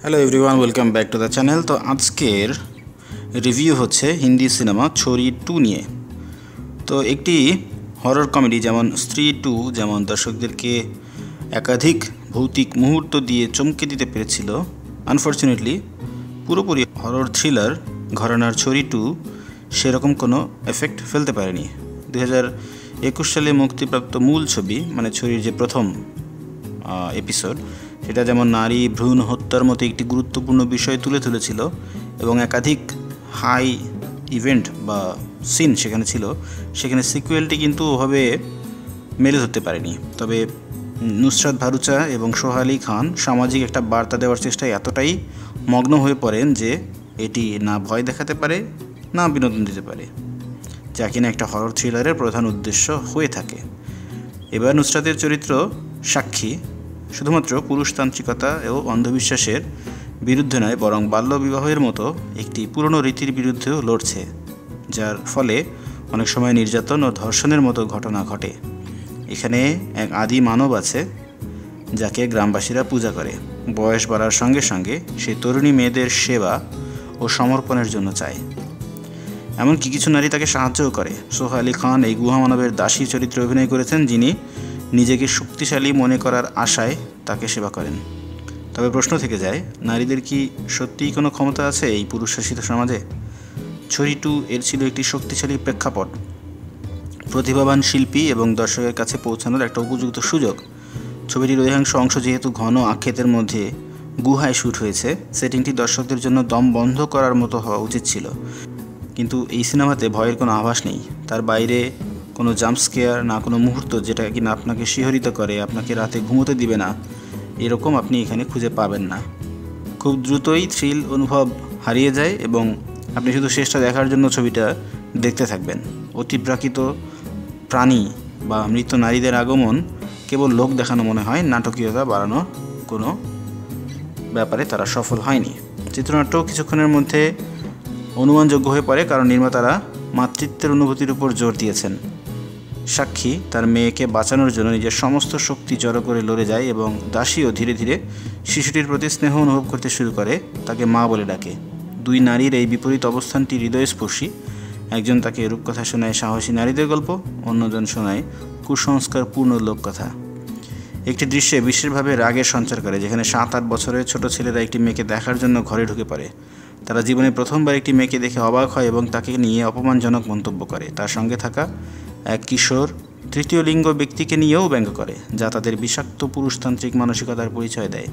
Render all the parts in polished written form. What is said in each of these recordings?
Hello everyone, welcome back to the channel. তো আজকের review হচ্ছে হিন্দি সিনেমা ছড়ি 2 নিয়ে। তো একটি হরর কমেডি যেমন স্ত্রী 2 যেমন দর্শকদেরকে একাধিক ভৌতিক মুহূর্ত দিয়ে চমকে দিতে পেরেছিল, আনফর্চুনেটলি পুরোপুরি হরর থ্রিলার ঘরানার ছড়ি 2 সেরকম কোনো এফেক্ট ফেলতে পারেনি। 2021 সালে মুক্তিপ্রাপ্ত মূল ছবি মানে ছড়ির যে প্রথম এপিসোড, সেটা যেমন নারী ভ্রূণ হত্যার মতো একটি গুরুত্বপূর্ণ বিষয় তুলে ধরেছিল এবং একাধিক হাই ইভেন্ট বা সিন সেখানে ছিল, সেখানে সিকুয়েলটি কিন্তু ওভাবে মেলে ধরতে পারেনি। তবে নুসরাত ভারুচা এবং সোহা আলী খান সামাজিক একটা বার্তা দেওয়ার চেষ্টায় এতটাই মগ্ন হয়ে পড়েন যে এটি না ভয় দেখাতে পারে না বিনোদন দিতে পারে, যা কিনা একটা হরর থ্রিলারের প্রধান উদ্দেশ্য হয়ে থাকে। এবার নুসরাতের চরিত্র সাক্ষী শুধুমাত্র পুরুষতান্ত্রিকতা ও অন্ধবিশ্বাসের বিরুদ্ধে নয়, বরং বাল্যবিবাহের মতো একটি পুরনো রীতির বিরুদ্ধেও লড়ছে, যার ফলে অনেক সময় নির্যাতন ও ধর্ষণের মতো ঘটনা ঘটে। এখানে এক আদি মানব আছে যাকে গ্রামবাসীরা পূজা করে। বয়স বাড়ার সঙ্গে সঙ্গে সে তরুণী মেয়েদের সেবা ও সমর্পণের জন্য চায়, এমনকি কিছু নারী তাকে সাহায্যও করে। সোহা আলী খান এই গুহা মানবের দাসী চরিত্রে অভিনয় করেছেন, যিনি নিজেকে শক্তিশালী মনে করার আশায় তাকে সেবা করেন। তবে প্রশ্ন থেকে যায়, নারীদের কি সত্যিই কোনো ক্ষমতা আছে এই পুরুষ শাসিত সমাজে? ছড়ি 2 এর ছিল একটি শক্তিশালী প্রেক্ষাপট, প্রতিভাবান শিল্পী এবং দর্শকের কাছে পৌঁছানোর একটা উপযুক্ত সুযোগ। ছবিটির অধিকাংশ অংশ যেহেতু ঘন আক্ষেপের মধ্যে গুহায় শ্যুট হয়েছে, সেটিংটি দর্শকদের জন্য দম বন্ধ করার মতো হওয়া উচিত ছিল। কিন্তু এই সিনেমাতে ভয়ের কোনো আভাস নেই। তার বাইরে কোনো জাম্প স্কেয়ার না, কোনো মুহূর্ত যেটা কিনা আপনাকে শিহরিত করে, আপনাকে রাতে ঘুমোতে দিবে না, এরকম আপনি এখানে খুঁজে পাবেন না। খুব দ্রুতই থ্রিল অনুভব হারিয়ে যায় এবং আপনি শুধু শেষটা দেখার জন্য ছবিটা দেখতে থাকবেন। অতিপ্রাকৃত প্রাণী বা মৃত নারীদের আগমন কেবল লোক দেখানো মনে হয়, নাটকীয়তা বাড়ানোর কোনো ব্যাপারে তারা সফল হয়নি। চিত্রনাট্য কিছুক্ষণের মধ্যে অনুমানযোগ্য হয়ে পড়ে, কারণ নির্মাতারা মাতৃত্বের অনুভূতির উপর জোর দিয়েছেন। সাক্ষী তার মেয়েকে বাঁচানোর জন্য নিজের সমস্ত শক্তি জড়ো করে লড়ে যায় এবং দাসীও ধীরে ধীরে শিশুটির প্রতি স্নেহ অনুভব করতে শুরু করে, তাকে মা বলে ডাকে। দুই নারীর এই বিপরীত অবস্থানটি হৃদয়স্পর্শী। একজন তাকে রূপকথা শোনায় সাহসী নারীদের গল্প, অন্যজন শোনায় কুসংস্কারপূর্ণ লোককথা। একটি দৃশ্যে বিশেষভাবে রাগের সঞ্চার করে, যেখানে 7-8 বছরের ছোট ছেলেরা একটি মেয়েকে দেখার জন্য ঘরে ঢুকে পড়ে। তারা জীবনে প্রথমবার একটি মেয়েকে দেখে অবাক হয় এবং তাকে নিয়ে অপমানজনক মন্তব্য করে। তার সঙ্গে থাকা এক কিশোর তৃতীয় লিঙ্গ ব্যক্তিকে নিয়েও ব্যঙ্গ করে, যা তাদের বিষাক্ত পুরুষতান্ত্রিক মানসিকতার পরিচয় দেয়।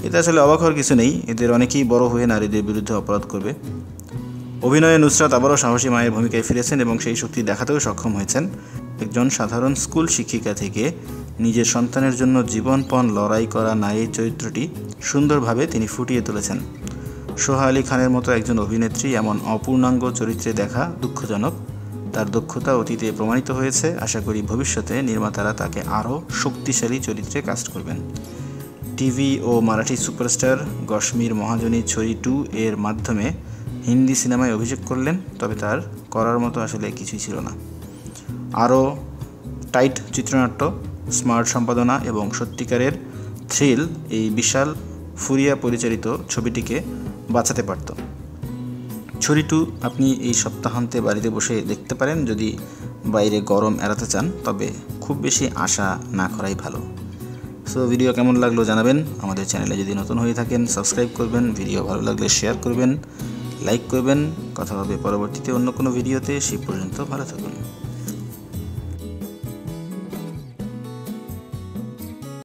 এতে আসলে অবাক হওয়ার কিছু নেই, এদের অনেকেই বড় হয়ে নারীদের বিরুদ্ধে অপরাধ করবে। অভিনয়ে নুসরাত আবারও সাহসী মায়ের ভূমিকায় ফিরেছেন এবং সেই শক্তি দেখাতেও সক্ষম হয়েছেন। একজন সাধারণ স্কুল শিক্ষিকা থেকে নিজের সন্তানের জন্য জীবনপণ লড়াই করা নারীর চরিত্রটি সুন্দরভাবে তিনি ফুটিয়ে তুলেছেন। সোহা আলী খানের মতো একজন অভিনেত্রী এমন অপূর্ণাঙ্গ চরিত্রে দেখা দুঃখজনক। তার দক্ষতা অতীতে প্রমাণিত হয়েছে। আশা করি ভবিষ্যতে নির্মাতারা তাকে আরও শক্তিশালী চরিত্রে কাস্ট করবেন। টিভি ও মারাঠি সুপারস্টার কাশ্মীর মহাজনী ছড়ি 2 এর মাধ্যমে হিন্দি সিনেমায় অভিষেক করলেন, তবে তার করার মতো আসলে কিছুই ছিল না। আরও টাইট চিত্রনাট্য, স্মার্ট সম্পাদনা এবং সত্যিকারের থ্রিল এই বিশাল ফুরিয়া পরিচালিত ছবিটিকে বাঁচাতে পারত। ছড়ি 2 আপনি এই সপ্তাহান্তে বাড়িতে বসে দেখতে পারেন যদি বাইরে গরম এড়াতে চান, তবে খুব বেশি আশা না করাই ভালো। সো ভিডিও কেমন লাগলো জানাবেন। আমাদের চ্যানেলে যদি নতুন হয়ে থাকেন সাবস্ক্রাইব করবেন, ভিডিও ভালো লাগলে শেয়ার করবেন, লাইক করবেন। কথা হবে পরবর্তীতে অন্য কোনো ভিডিওতে। সেই পর্যন্ত ভালো থাকুন।